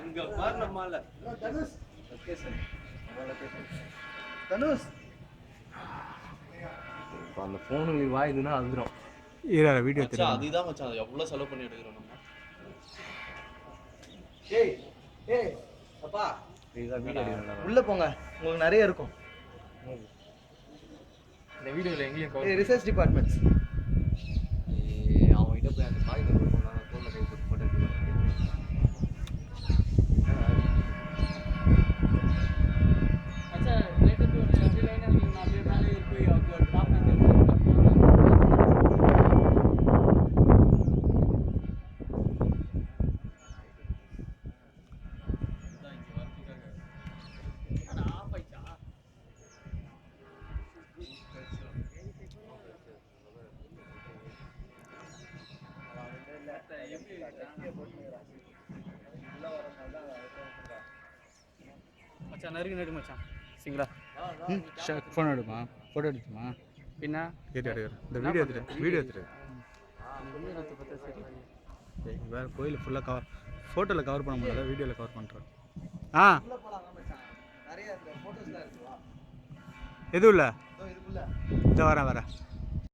அங்க பாரு நம்மால தனுஷ் லொகேஷன் தனுஷ் அந்த ஃபோனுக்கு வாயுதுன்னா அழுதுரும். ஈரா வீடியோ மச்சான் தெரியும். அதுதான் மச்சான் எவ்வளவு செலவு பண்ணி எடுக்கிறோம் நம்ம. ஏய் ஏய் அப்பா இதுதான் வீடியோ எடுக்கிறோம். உள்ள போங்க, உங்களுக்கு நிறைய இருக்கும். இந்த வீடியோல எங்கேயும் ஏய் ரிசர்ச் டிபார்ட்மெண்ட்ஸ் அவன் கிட்ட போய் அந்த காகிதம் கொடுக்கணும். தோல்ல கை போட்டு போட்டு எடுத்துக்கலாம். अच्छा लेटर तो अभी लाइन है ना अभी पहले कोई ड्राप कर दे மச்சான் நறுக்கு நடு மச்சான் சிங்களா ஃபோன் எடுமா, ஃபோட்டோ எடுத்துமா? பின்ன எடுக்கிறேன். இந்த வீடியோ எடுத்துரு, வீடியோ எடுத்துரு. வீரத்தை பார்த்தா சரி வேறு கோயில் ஃபுல்லாக கவர், ஃபோட்டோவில் கவர் பண்ண முடியல, வீடியோவில் கவர் பண்ணுறேன். ஆ உள்ள போலாம் மச்சான். நிறைய அந்த போட்டோஸ்லாம் இருக்குவா. எதுவும் இல்லை, இதோ இதுக்குள்ள இதோ வரேன்.